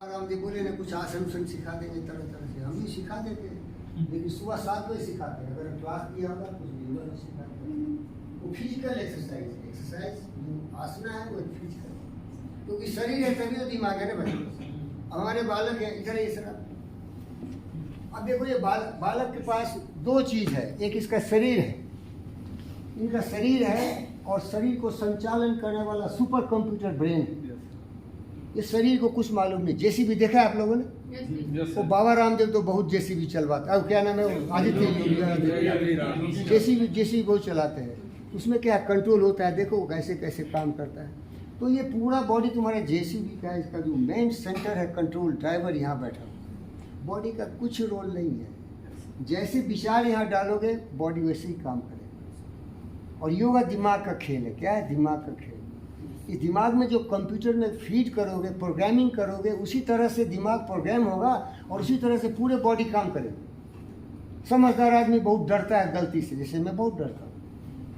रामदेव बोले ना कुछ आसन उसन सिखा देंगे तरह तरह से, हम भी सिखा देते हैं, लेकिन सुबह 7 बजे सिखाते हैं। अगर क्लास दिया होगा कुछ भी सिखाते हैं। वो फिजिकल एक्सरसाइज जो आसना है वो फिजिकल, क्योंकि शरीर है तभी तो दिमाग है ना बच्चे। हमारे बालक हैं इधर ये सर, अब देखो ये बालक के पास 2 चीज़ है, एक इसका शरीर है, इनका शरीर है, और शरीर को संचालन करने वाला सुपर कंप्यूटर ब्रेन है। ये शरीर को कुछ मालूम नहीं। जेसीबी देखा है आप लोगों ने? वो बाबा रामदेव तो बहुत जेसीबी चलवाते हैं। अब क्या नाम है, आदित्य जेसीबी बहुत चलाते हैं। उसमें क्या कंट्रोल होता है, देखो कैसे कैसे काम करता है। तो ये पूरा बॉडी तुम्हारे जेसीबी का, इसका जो मेन सेंटर है कंट्रोल, ड्राइवर यहाँ बैठा हुआ। बॉडी का कुछ रोल नहीं है, जैसे विचार यहाँ डालोगे बॉडी वैसे ही काम करेगा। और योगा दिमाग का खेल है। क्या है? दिमाग का खेल। इस दिमाग में जो कंप्यूटर में फीड करोगे, प्रोग्रामिंग करोगे, उसी तरह से दिमाग प्रोग्राम होगा और उसी तरह से पूरे बॉडी काम करेगी। समझदार आदमी बहुत डरता है गलती से, जैसे मैं बहुत डरता हूँ।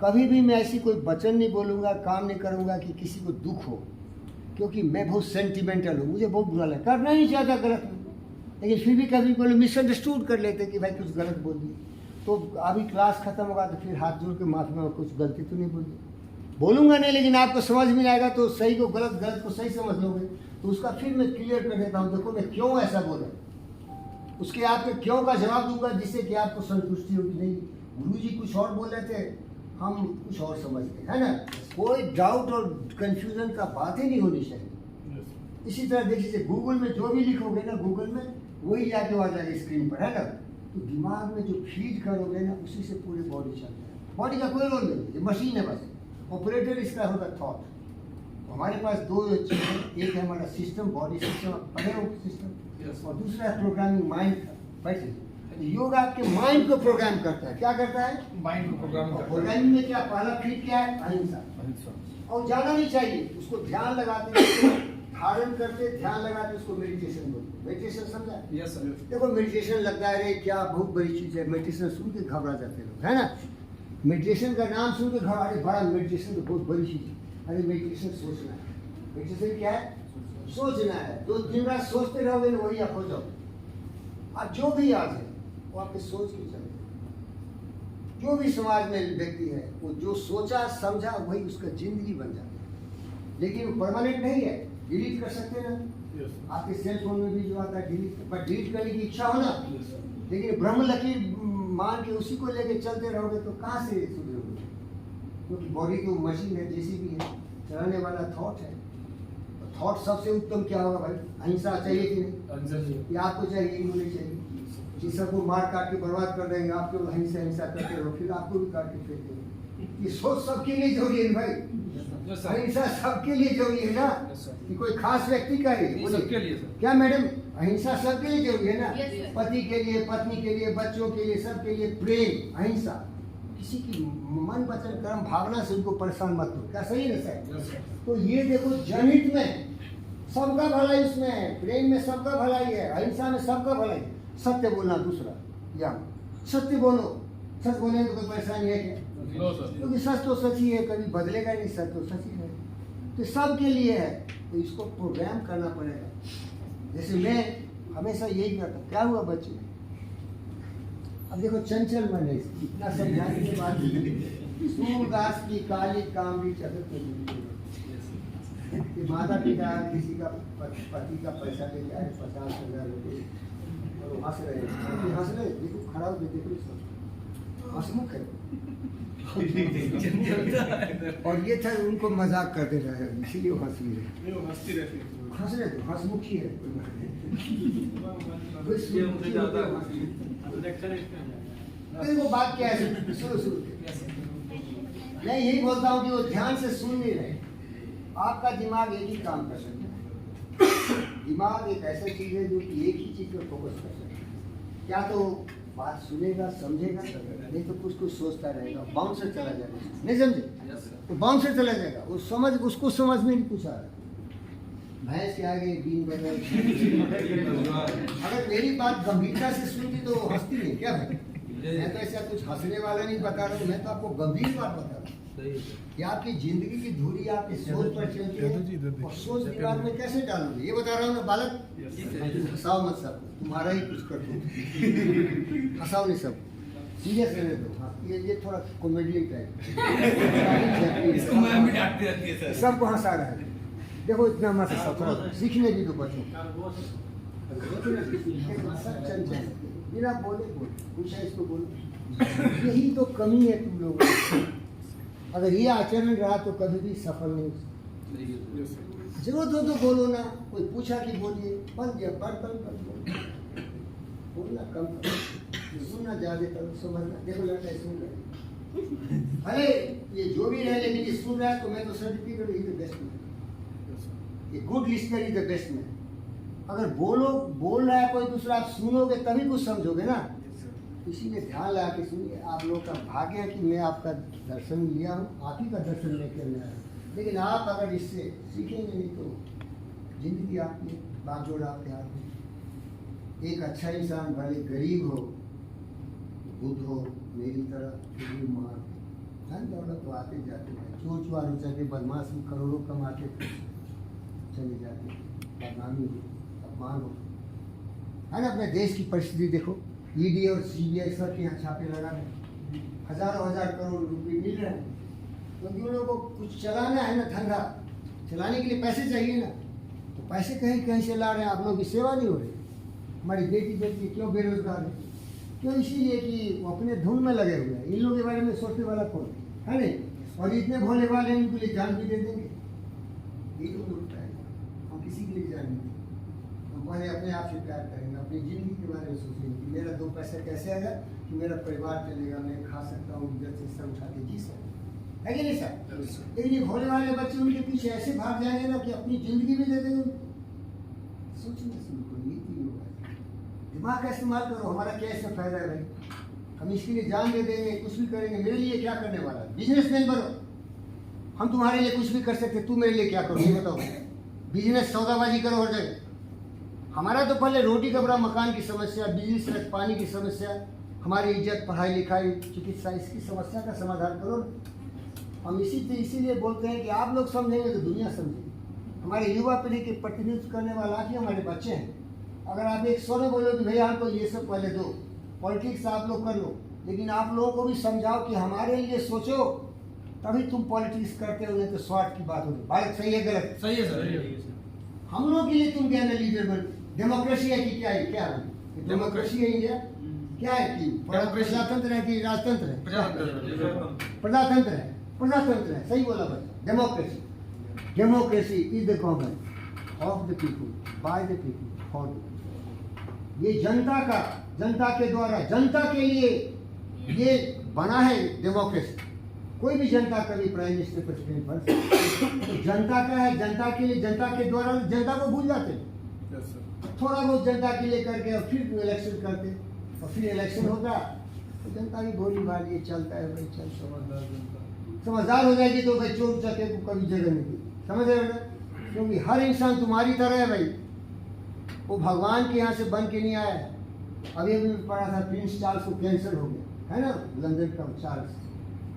कभी भी मैं ऐसी कोई वचन नहीं बोलूँगा, काम नहीं करूँगा कि किसी को दुख हो, क्योंकि मैं बहुत सेंटिमेंटल हूँ, मुझे बहुत बुरा लगता, करना नहीं चाहता गलत में, लेकिन फिर भी कभी कोई मिसअंडरस्टूड कर लेते कि भाई कुछ गलत बोल दिए। तो अभी क्लास खत्म होगा तो फिर हाथ जोड़ के माफी मांगो, कुछ गलती तो नहीं बोलूँगा नहीं, लेकिन आपको समझ में आएगा तो सही को गलत, गलत को सही समझ लोगे। तो उसका फिर मैं क्लियर कर देता हूँ, देखो मैं क्यों ऐसा बोला, उसके आपके क्यों का जवाब दूंगा, जिससे कि आपको संतुष्टि होगी। नहीं, गुरुजी कुछ और बोल रहे थे, हम कुछ और समझते हैं ना। कोई डाउट और कंफ्यूजन का बात ही नहीं होनी चाहिए। इसी तरह देखिए, गूगल में जो भी लिखोगे ना, गूगल में वही जाके आ जाएगा स्क्रीन पर, है ना। तो दिमाग में जो फीड करोगे ना, उसी से पूरी बॉडी चलता है। बॉडी का कोई रोल नहीं, ये मशीन है बस। ऑपरेटर इसका होगा थॉट। हमारे पास 2 चीज़ है, एक है हमारा सिस्टम, बॉडी सिस्टम, पढ़े हो सिस्टम, और दूसरा है प्रोग्रामिंग माइंड का। बैठे योग आपके माइंड को प्रोग्राम करता है। क्या करता है? माइंड को प्रोग्राम करता है। प्रोग्रामिंग में क्या पहला फीड क्या है? अहिंसा। और जाना नहीं चाहिए उसको, ध्यान लगाते धारण करते, ध्यान लगाते, उसको मेडिटेशन बोलते। मेडिटेशन समझा? Yes sir. देखो मेडिटेशन लगता है, अरे क्या बहुत बड़ी चीज़ है, मेडिटेशन सुन के घबरा जाते लोग, है ना। मेडिटेशन का नाम सुन के घबरा, अरे बड़ा मेडिटेशन तो बहुत बड़ी चीज़ है। अरे मेडिटेशन सोचना है। मेडिटेशन क्या है? सोचना है। जो दिन रात सोचते रहोगे ना, वही आप हो जाओ। आज जो भी आज है वो आपके सोच के चलते, जो भी समाज में व्यक्ति है वो जो सोचा समझा वही उसका जिंदगी बन जाता है। लेकिन वो परमानेंट नहीं है, डिलीट कर सकते हैं ना। आपके सेल फोन में भी जो आता है डिलीट, पर डिलीट करने की इच्छा हो ना, लेकिन ब्रह्म लकीर मान के उसी को लेके चलते रहोगे तो कहाँ से सुधरोगे? क्योंकि बॉडी तो मशीन है, जेसीबी है, चलाने वाला थॉट है। थॉट सबसे उत्तम क्या होगा भाई? अहिंसा चाहिए कि नहीं? ये आपको चाहिए, मुझे चाहिए। जिस सबको मार काट के बर्बाद कर देंगे, आपको हिंसा करते रहो, फिर आपको भी काट के फेंक देंगे। ये सोच सबके लिए जरूरी है भाई। अहिंसा सबके लिए जरूरी है ना, कि कोई खास व्यक्ति का है? सबके लिए। क्या मैडम, अहिंसा सबके लिए जरूरी है ना? पति के लिए, पत्नी के लिए, बच्चों के लिए, सबके लिए प्रेम, अहिंसा। किसी की मन वचन कर्म भावना से उनको परेशान मत करो। क्या सही है सर? तो ये देखो, जनहित में सबका भलाई उसमें है, प्रेम में सबका भलाई है, अहिंसा में सबका भलाई। सत्य बोलना दूसरा, या सत्य बोलो। सच बोलने में तो कोई परेशानी है क्या? क्योंकि सच तो सच ही है, कभी बदलेगा नहीं, सच तो सच ही है। तो सबके लिए है, तो इसको प्रोग्राम करना पड़ेगा। जैसे मैं हमेशा यही करता, क्या हुआ बच्चे? अब देखो चंचल मन है, इतना समझाने के बाद सूरदास की काली कामड़ी चक्र के माता पिता किसी का पति का पैसा ले जाए 50,000 रुपये, और वो हंस रहे, देखो खड़ा हो, देखो हंसमुख है। और ये था उनको मजाक करते रहे, इसीलिए वो हंस रहे थे, हंसमुखी है। देखो बात क्या है, शुरू मैं यही बोलता हूँ कि वो ध्यान से सुन नहीं रहे। आपका दिमाग एक ही काम कर सकता है। दिमाग एक ऐसा चीज है जो कि एक ही चीज पर फोकस कर सकता है। क्या तो बात सुनेगा, समझेगा, नहीं तो कुछ कुछ सोचता रहेगा, बाउंसर चला जाएगा, नहीं समझे तो बाउंसर चला जाएगा। वो समझ, उसको समझ में नहीं कुछ आ रहा। भैंस के आगे बीन बजाए। अगर मेरी बात गंभीरता से सुनती तो हंसती नहीं क्या भाई? मैं तो ऐसा कुछ हंसने वाला नहीं बता रहा हूँ, मैं तो आपको गंभीर बात बता रहा हूँ। कि आपकी जिंदगी की धुरी आपकी सोच पर चलती है, और सोच दिमाग में कैसे डालोगे? ये बता रहा हूँ मैं बालक, हंसाओ मत सब, तुम्हारा ही कुछ कर दो, हंसाओ नहीं सब, सीरियस रहने दो। हाँ, ये थोड़ा कॉमेडियन टाइप सबको हंसा रहा है। देखो इतना मत हंसाओ, थोड़ा सीखने भी दो बच्चों बिना बोले पूछा इसको बोलो। यही तो कमी है तुम लोगों में। अगर ये आचरण रहा तो कभी भी सफल नहीं। जरूरत हो तो बोलो ना, कोई पूछा कि बोलिए, बन गया बर्तन बोलना कम करो, सुनना ज्यादा करो, समझना। देखो लड़का सुन रहा है, अरे ये जो भी रहे लेकिन ये सुन रहा है तो मैं तो certificate is the best man, ये good lister is the best man. अगर बोल रहा है कोई दूसरा, आप सुनोगे तभी कुछ समझोगे ना। इसीलिए ध्यान लगा के सुनिए। आप लोगों का भाग्य है कि मैं आपका दर्शन लिया हूँ, आप ही का दर्शन लेकर आया हूँ। लेकिन आप अगर इससे सीखेंगे नहीं तो जिंदगी आपकी बागडोर आपके हाथ में। एक अच्छा इंसान भले गरीब हो, बुद्ध हो, मेरी तरह महान, धन दौलत तो आते जाते हैं, चोर चुआर हो जाते, बदमाश भी करोड़ों कमाते चले जाते, बदनामी हो, अपमान हो, है ना। अपने देश की परिस्थिति देखो, ईडी और सीबीआई सब के यहाँ छापे लगा रहे हैं, हजारों हजार करोड़ रुपए मिल रहे हैं। तो उन लोगों को कुछ चलाना है ना, धंधा चलाने के लिए पैसे चाहिए ना, तो पैसे कहीं कहीं से ला रहे हैं। आप लोग की सेवा नहीं हो रही। हमारी बेटी क्यों बेरोजगार है? क्यों? इसीलिए कि वो अपने धुन में लगे हुए हैं। इन लोगों के बारे में सोचने वाला कौन है नहीं? और इतने भोले वाले हैं, इनके लिए जान भी दे देंगे। ये तो उल्टा है, हम किसी के लिए जान नहीं देंगे। हम पहले अपने आप से प्यार करेंगे, अपनी जिंदगी के बारे में सोचेंगे कि मेरा दो पैसा कैसे आएगा कि मेरा परिवार चलेगा, मैं खा सकता हूँ, इज्जत से सर उठा के जी सकता हूँ, है कि नहीं सर? लेकिन ये भोले वाले बच्चे उनके पीछे ऐसे भाग जाएंगे ना कि अपनी जिंदगी भी दे देंगे। सोचने से उनको नीति होगा, दिमाग का इस्तेमाल करो। हमारा क्या इससे फायदा है भाई? हम इसके लिए जान दे देंगे, कुछ भी करेंगे। मेरे लिए क्या करने वाला है? बिजनेसमैन बनो, हम तुम्हारे लिए कुछ भी कर सकते, तू मेरे लिए क्या करो ये बताओ। बिजनेस सौदाबाजी करो हर जगह। हमारा तो पहले रोटी कपड़ा मकान की समस्या, बिजली सड़क पानी की समस्या, हमारी इज्जत, पढ़ाई लिखाई, चिकित्सा, इसकी समस्या का समाधान करो। हम इसीलिए बोलते हैं कि आप लोग समझेंगे तो दुनिया समझेगी। हमारे युवा पीढ़ी के प्रतिनिधित्व करने वाला ही हमारे बच्चे हैं। अगर आप एक सौ में बोलो कि भैया हमको ये सब पहले दो, पॉलिटिक्स आप लोग कर लो, लेकिन आप लोगों को भी समझाओ कि हमारे लिए सोचो, तभी तुम पॉलिटिक्स करते हो, नहीं तो स्वार्थ की बात होगी। भारत सही है गलत? सही है सर। हम लोग के लिए तुम क्या लीडर बन? डेमोक्रेसी है कि क्या है? क्या है डेमोक्रेसी? है इंडिया क्या है कि प्रजातंत्र है कि राजतंत्र है? प्रजातंत्र है, प्रजातंत्र है, सही बोला बच्चा। Democracy, democracy is the government of the people, by the people, for the people. ये जनता का, जनता के द्वारा, जनता के लिए ये बना है डेमोक्रेसी। कोई भी जनता कभी प्राइम मिनिस्टर प्रेसिडेंट बन सकता है। तो जनता का है, जनता के लिए, जनता के द्वारा, जनता को भूल जाते हैं। थोड़ा बहुत जनता के लिए करके और फिर इलेक्शन करते, और फिर इलेक्शन होगा तो जनता की भोली भाली ये चलता है भाई, चल समझदार हो जाएगी तो भाई चोर चके को कभी जगह नहीं दी, समझ रहे हो ना? क्योंकि हर इंसान तुम्हारी तरह है भाई, वो भगवान के यहाँ से बन के नहीं आया है। अभी अभी पढ़ा था प्रिंस चार्ल्स को कैंसर हो गया है ना, लंदन का चार्ल्स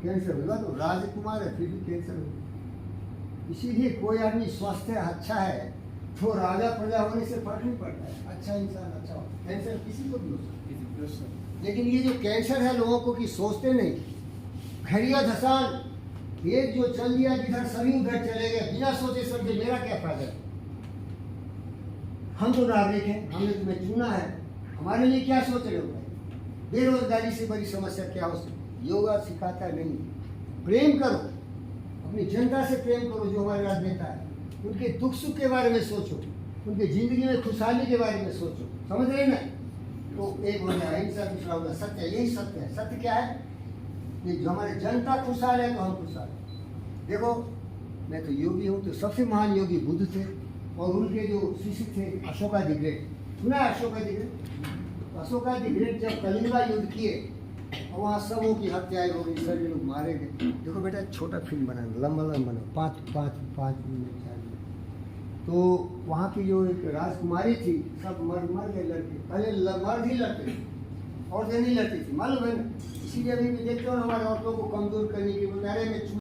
कैंसर हुआ, तो राजकुमार है फिर भी कैंसर हो गया। इसीलिए कोई आदमी स्वस्थ है, अच्छा है, तो राजा प्रजा होने से फर्क नहीं पड़ता है। अच्छा इंसान अच्छा हो, कैंसर किसी को भी हो सकता है। लेकिन ये जो कैंसर है लोगों को कि सोचते नहीं, घड़िया धसान, एक जो चल दिया जिधर सभी उधर चले गए बिना सोचे समझे, मेरा क्या फायदा है? हम तो नागरिक हैं, हमने तुम्हें चुना है, हमारे लिए क्या सोच रहे हो भाई? बेरोजगारी से बड़ी समस्या क्या हो सकती? योगा सिखाता नहीं। प्रेम करो, अपनी जनता से प्रेम करो, जो हमारे राजनेता है, उनके दुख सुख के बारे में सोचो, उनके जिंदगी में खुशहाली के बारे में सोचो, समझ रहे ना? तो एक हो गया अहिंसा, दूसरा होगा सत्य। यही सत्य है। सत्य क्या है? कि जो हमारी जनता खुशहाल है तो हम खुशहाल हैं। देखो मैं तो योगी हूँ, तो सबसे महान योगी बुद्ध थे, और उनके जो शिष्य थे अशोका द ग्रेट, सुना है Ashoka the great? Ashoka the great जब कलिंगा युद्ध किए और वहाँ सबों की हत्याएं हो गई, सभी लोग मारे गए। देखो बेटा छोटा फिल्म बनाना, लंबा लंबा बना, 5 मिनट 4 मिनट। तो वहाँ की जो एक राजकुमारी थी, सब मर गए लड़के, पहले मर्द ही लड़ते थे, औरतें नहीं लड़ती थी, मालूम है ना? इसीलिए अभी भी देखते हो हमारे औरतों को कमजोर करने की बजाय में